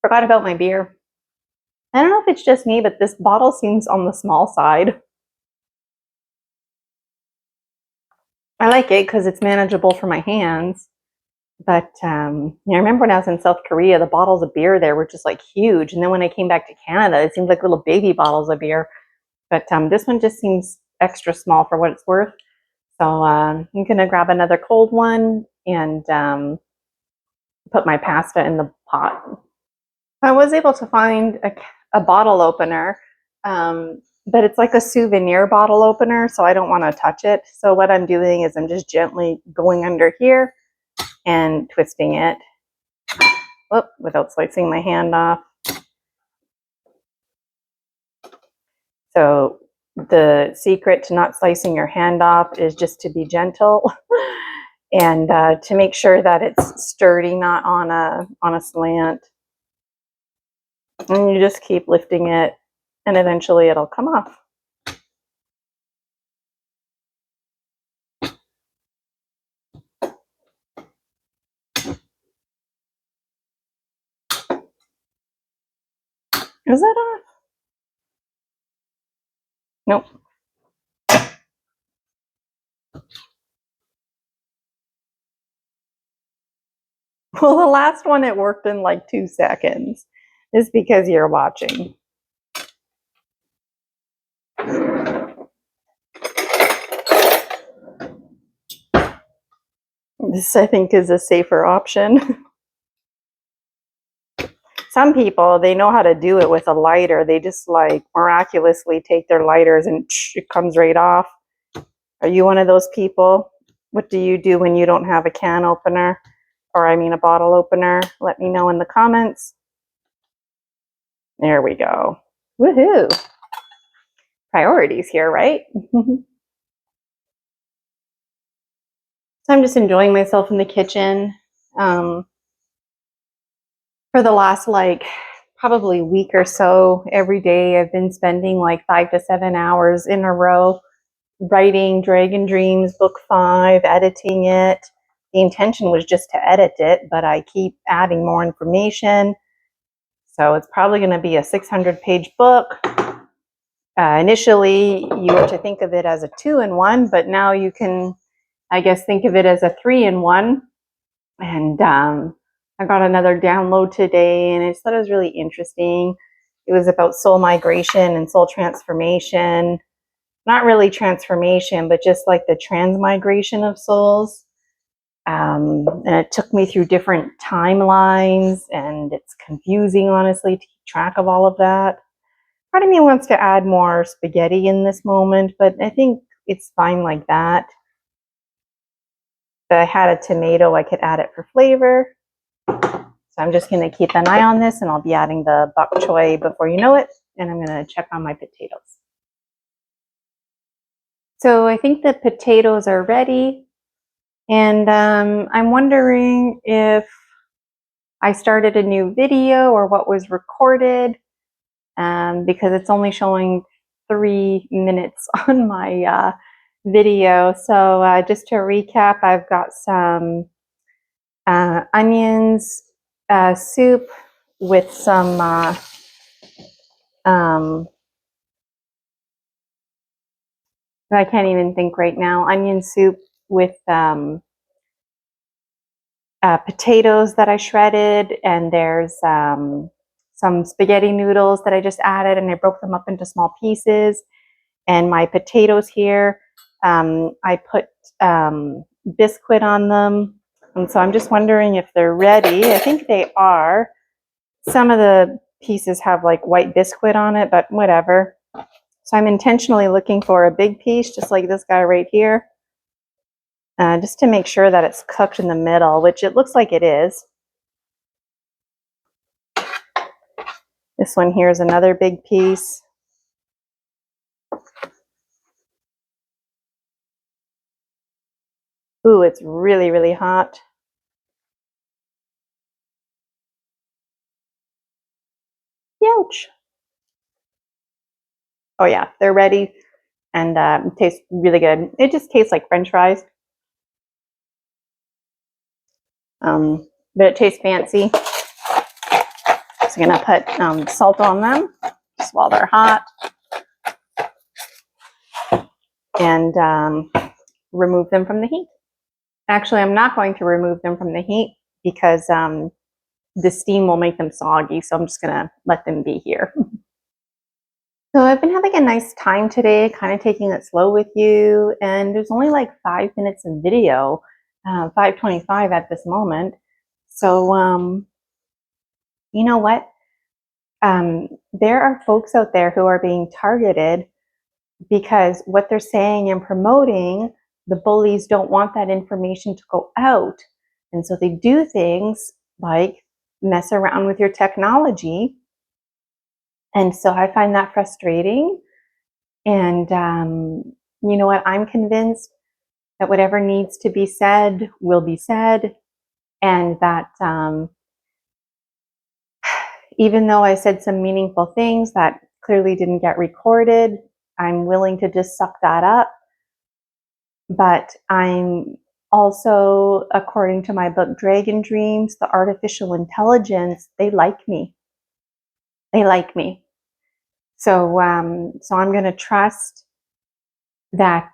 Forgot about my beer. I don't know if it's just me, but this bottle seems on the small side. I like it because it's manageable for my hands. But I remember when I was in South Korea, the bottles of beer there were just like huge. And then when I came back to Canada, it seemed like little baby bottles of beer. But this one just seems extra small for what it's worth. So I'm going to grab another cold one and put my pasta in the pot. I was able to find a bottle opener, but it's like a souvenir bottle opener, so I don't want to touch it. So what I'm doing is I'm just gently going under here and twisting it without slicing my hand off. So the secret to not slicing your hand off is just to be gentle and to make sure that it's sturdy, not on a slant. And you just keep lifting it, and eventually it'll come off. Is that off? Nope. Well, the last one, it worked in like 2 seconds. It's because you're watching. This, I think, is a safer option. Some people, they know how to do it with a lighter. They just like miraculously take their lighters and it comes right off. Are you one of those people? What do you do when you don't have a can opener? Or I mean a bottle opener? Let me know in the comments. There we go. Woohoo! Priorities here, right? So I'm just enjoying myself in the kitchen. For the last probably week or so, every day I've been spending like 5 to 7 hours in a row writing Dragon Dreams Book 5, editing it. The intention was just to edit it, but I keep adding more information. So it's probably going to be a 600-page book. Initially, you were to think of it as a 2-in-1, but now you can, I guess, think of it as a 3-in-1. And I got another download today, and I just thought it was really interesting. It was about soul migration and soul transformation. Not really transformation, but just like the transmigration of souls. And it took me through different timelines, and it's confusing, honestly, to keep track of all of that. Part of me wants to add more spaghetti in this moment, but I think it's fine like that. If I had a tomato, I could add it for flavor. So I'm just going to keep an eye on this, and I'll be adding the bok choy before you know it, and I'm going to check on my potatoes. So I think the potatoes are ready, and I'm wondering if I started a new video or what was recorded, because it's only showing 3 minutes on my video. So just to recap, I've got some onions soup with some I can't even think right now. Onion soup with potatoes that I shredded, and there's some spaghetti noodles that I just added, and I broke them up into small pieces. And my potatoes here, I put Biscuit on them, and so I'm just wondering if they're ready. I think they are. Some of the pieces have like white Biscuit on it, but whatever. So I'm intentionally looking for a big piece, just like this guy right here, just to make sure that it's cooked in the middle, which it looks like it is. This one here is another big piece. Ooh, it's really, really hot. Ouch. Oh yeah, they're ready, and it tastes really good. It just tastes like French fries, but it tastes fancy. just gonna put salt on them just while they're hot, and remove them from the heat. Actually, I'm not going to remove them from the heat because the steam will make them soggy, so I'm just gonna let them be here. So I've been having a nice time today, kind of taking it slow with you, and there's only like 5 minutes of video, 5:25 at this moment. So you know what? There are folks out there who are being targeted because what they're saying and promoting, the bullies don't want that information to go out. And so they do things like mess around with your technology. And so I find that frustrating. And you know what? I'm convinced that whatever needs to be said will be said. And that even though I said some meaningful things that clearly didn't get recorded, I'm willing to just suck that up. But I'm also, according to my book, Dragon Dreams, the artificial intelligence, they like me. They like me. So I'm going to trust that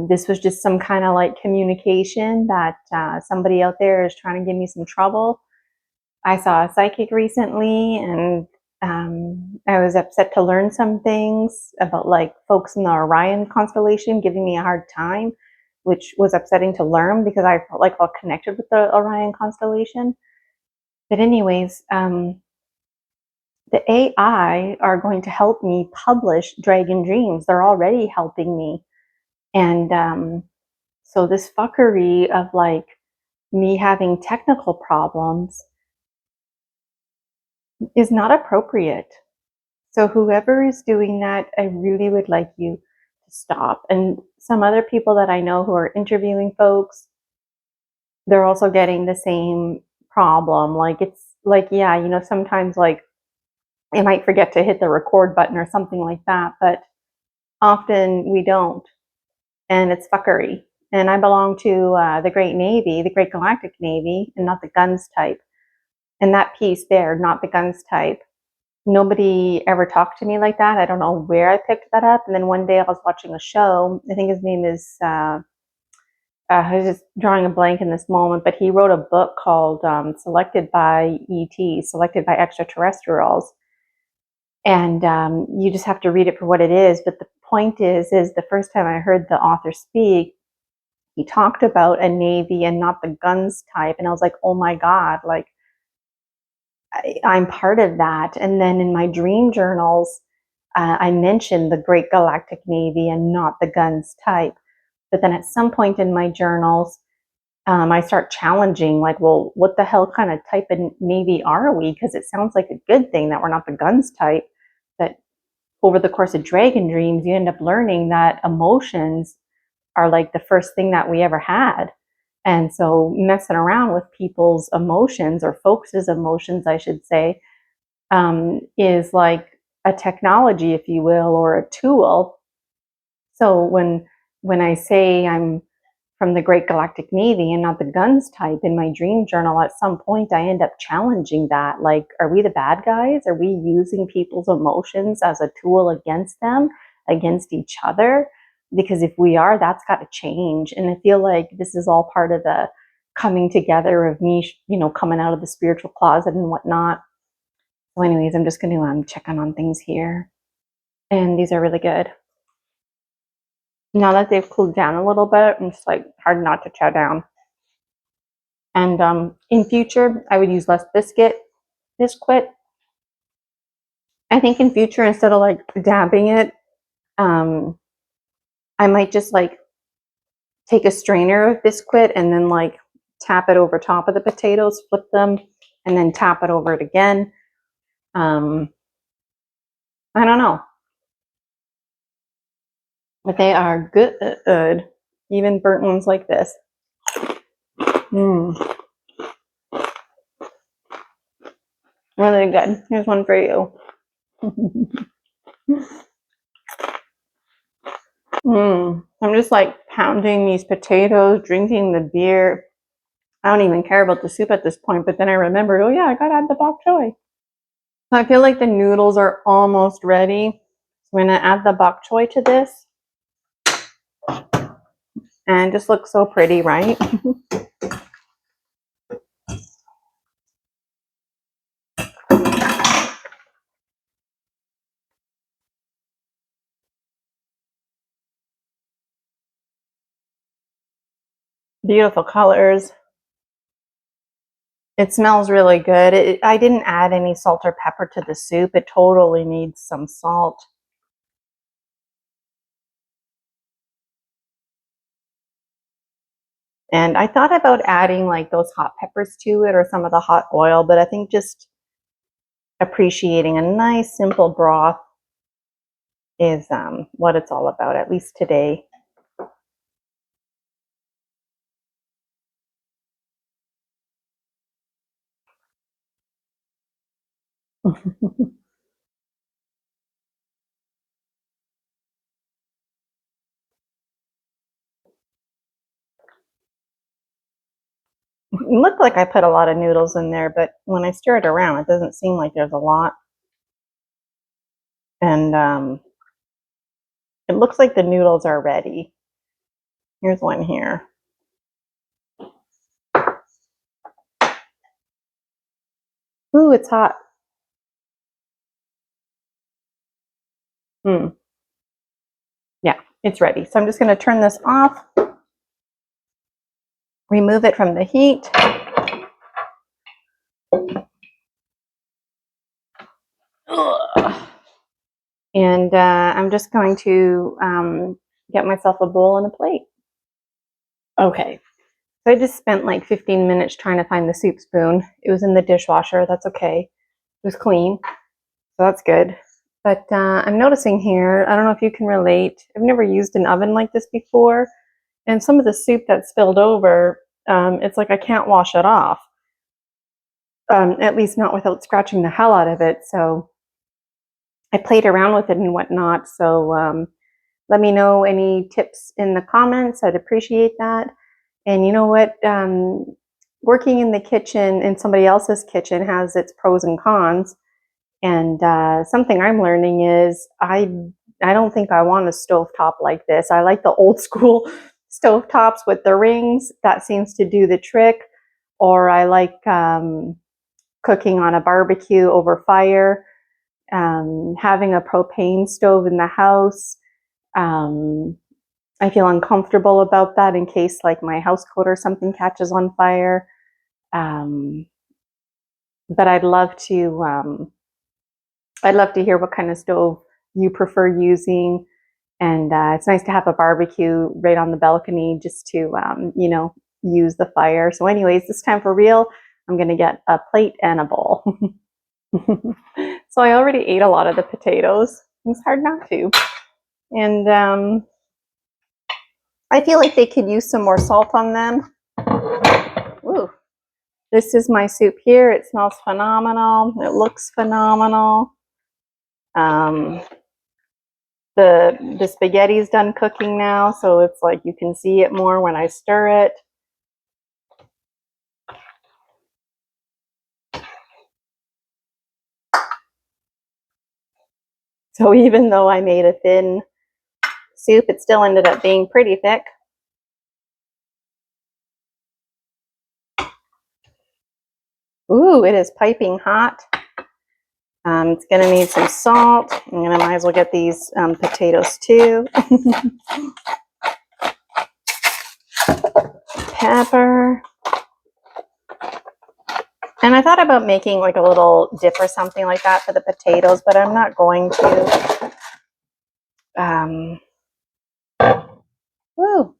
this was just some kind of like communication that somebody out there is trying to give me some trouble. I saw a psychic recently, and I was upset to learn some things about like folks in the Orion constellation giving me a hard time, which was upsetting to learn because I felt like all connected with the Orion constellation. But anyways, the AI are going to help me publish Dragon Dreams. They're already helping me. And so this fuckery of like me having technical problems is not appropriate. So whoever is doing that, I really would like you to stop. And some other people that I know who are interviewing folks, they're also getting the same problem. Like it's like, yeah, you know, sometimes like I might forget to hit the record button or something like that, but often we don't. And it's fuckery. And I belong to the Great Navy, the Great Galactic Navy, and not the guns type. And that piece there, not the guns type, nobody ever talked to me like that. I don't know where I picked that up. And then one day I was watching a show. I think his name is, I was just drawing a blank in this moment, but he wrote a book called Selected by ET, Selected by Extraterrestrials. And you just have to read it for what it is. But the point is the first time I heard the author speak, he talked about a Navy and not the guns type. And I was like, oh my God, like, I'm part of that. And then in my dream journals, I mentioned the Great Galactic Navy and not the guns type. But then at some point in my journals, I start challenging, like, well, what the hell kind of type of Navy are we? Because it sounds like a good thing that we're not the guns type. But over the course of Dragon Dreams, you end up learning that emotions are like the first thing that we ever had. And so messing around with people's emotions, or folks' emotions, I should say, is like a technology, if you will, or a tool. So when I say I'm from the Great Galactic Navy and not the guns type in my dream journal, at some point I end up challenging that. Like, are we the bad guys? Are we using people's emotions as a tool against them, against each other? Because if we are, that's got to change. And I feel like this is all part of the coming together of me, you know, coming out of the spiritual closet and whatnot. So anyways, I'm just going to check on things here. And these are really good. Now that they've cooled down a little bit, it's like hard not to chow down. And in future, I would use less biscuit. I think in future, instead of like dabbing it, I might just like take a strainer of Biscuit and then like tap it over top of the potatoes, flip them, and then tap it over it again. I don't know, but they are good. Even burnt ones like this. Really good. Here's one for you. I'm just like pounding these potatoes, drinking the beer. I don't even care about the soup at this point, but then I remembered, oh yeah, I gotta add the bok choy. So I feel like the noodles are almost ready. So I'm going to add the bok choy to this. And just looks so pretty, right? Beautiful colors. It smells really good. I didn't add any salt or pepper to the soup. It totally needs some salt. And I thought about adding like those hot peppers to it or some of the hot oil, but I think just appreciating a nice simple broth is what it's all about, at least today. It looked like I put a lot of noodles in there, but when I stir it around, it doesn't seem like there's a lot. And it looks like the noodles are ready. Here's one here. Ooh, it's hot. Yeah, it's ready. So I'm just going to turn this off, remove it from the heat. And I'm just going to get myself a bowl and a plate. Okay, so I just spent like 15 minutes trying to find the soup spoon. It was in the dishwasher. That's okay. It was clean, so that's good. But I'm noticing here, I don't know if you can relate. I've never used an oven like this before. And some of the soup that spilled over, it's like I can't wash it off. At least not without scratching the hell out of it. So I played around with it and whatnot. So let me know any tips in the comments. I'd appreciate that. And you know what? Working in the kitchen, in somebody else's kitchen, has its pros and cons. And something I'm learning is I don't think I want a stovetop like this. I like the old school stovetops with the rings. That seems to do the trick. Or I like cooking on a barbecue over fire. Having a propane stove in the house. I feel uncomfortable about that in case like my house coat or something catches on fire. But I'd love to hear what kind of stove you prefer using. And it's nice to have a barbecue right on the balcony just to, use the fire. So anyways, this time for real, I'm going to get a plate and a bowl. So I already ate a lot of the potatoes. It's hard not to. And I feel like they could use some more salt on them. Ooh. This is my soup here. It smells phenomenal. It looks phenomenal. The spaghetti's done cooking now, so it's like you can see it more when I stir it. So even though I made a thin soup, it still ended up being pretty thick. Ooh, it is piping hot. It's going to need some salt. I'm going to might as well get these potatoes too. Pepper. And I thought about making like a little dip or something like that for the potatoes, but I'm not going to. Woo.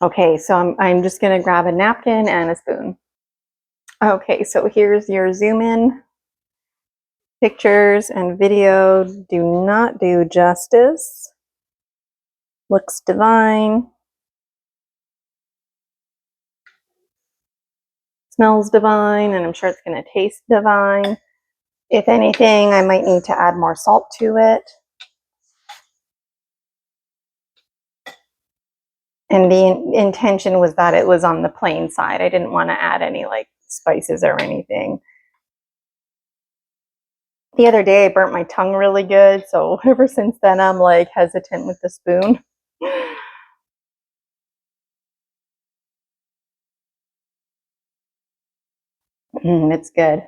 Okay, so I'm just going to grab a napkin and a spoon. Okay, so here's your zoom in. Pictures and video do not do justice. Looks divine. Smells divine, and I'm sure it's going to taste divine. If anything, I might need to add more salt to it. And the intention was that it was on the plain side. I didn't want to add any like spices or anything. The other day I burnt my tongue really good, so ever since then I'm like hesitant with the spoon. It's good.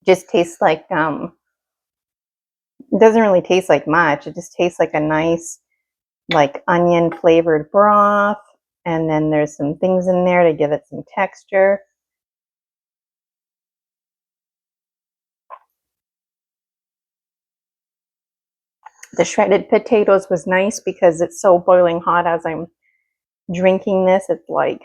Just tastes like it doesn't really taste like much. It just tastes like a nice like onion flavored broth, and then there's some things in there to give it some texture. The shredded potatoes was nice because it's so boiling hot as I'm drinking this. It's like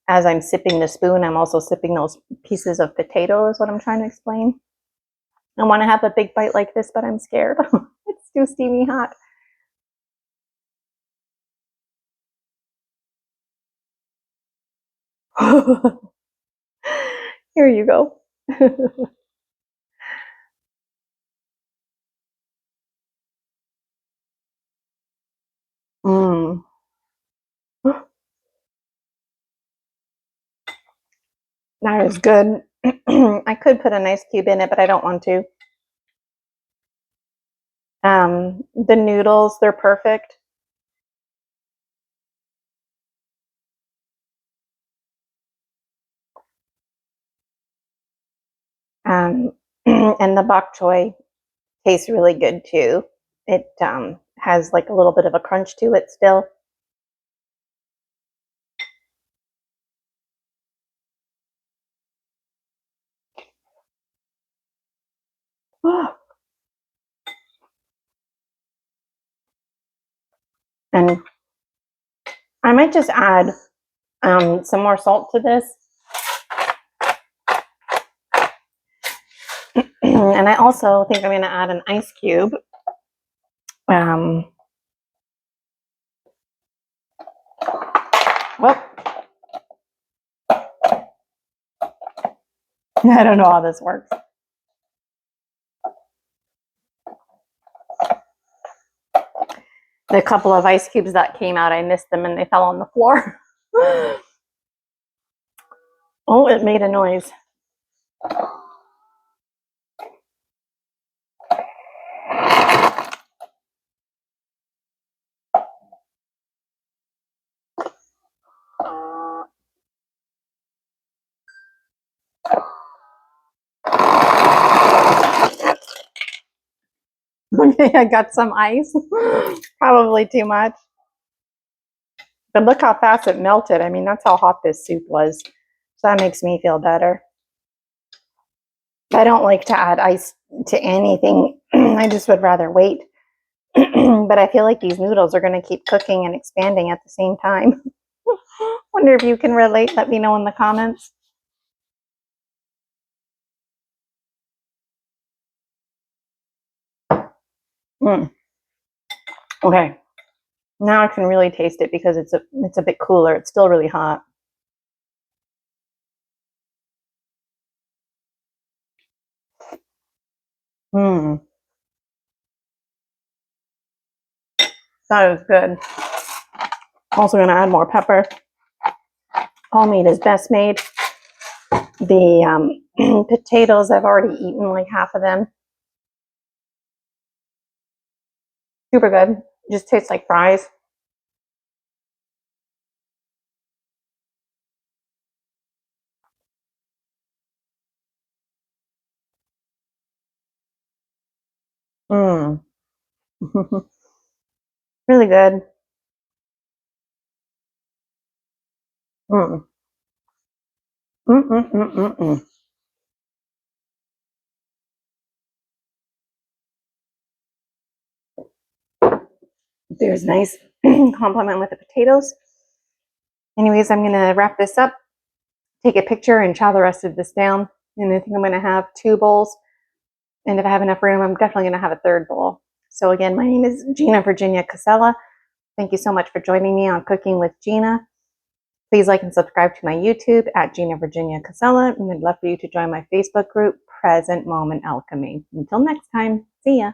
as I'm sipping the spoon, I'm also sipping those pieces of potato is what I'm trying to explain. I want to have a big bite like this, but I'm scared. It's too steamy hot. Here you go. Mm. That is good. I could put an ice cube in it, but I don't want to. The noodles, they're perfect. Um, and the bok choy tastes really good too. It has like a little bit of a crunch to it still. And I might just add some more salt to this. And I also think I'm going to add an ice cube. Well, I don't know how this works. The couple of ice cubes that came out, I missed them and they fell on the floor. Oh, it made a noise. Okay, I got some ice. Probably too much. But look how fast it melted. I mean, that's how hot this soup was. So that makes me feel better. I don't like to add ice to anything. I just would rather wait. But I feel like these noodles are going to keep cooking and expanding at the same time. Wonder if you can relate. Let me know in the comments. Mm. Okay, now I can really taste it because it's a bit cooler. It's still really hot. Mm. That is good. Also going to add more pepper. Homemade is best made. The potatoes, I've already eaten like half of them. Super good. Just tastes like fries. Mm. Really good. Mm. Mm-mm-mm-mm-mm. There's nice compliment with the potatoes. Anyways, I'm going to wrap this up, take a picture, and chow the rest of this down. And I think I'm going to have 2 bowls. And if I have enough room, I'm definitely going to have a 3rd bowl. So again, my name is Gina Virginia Casella. Thank you so much for joining me on Cooking with Gina. Please like and subscribe to my YouTube at Gina Virginia Casella. And I'd love for you to join my Facebook group, present moment alchemy. Until next time, see ya.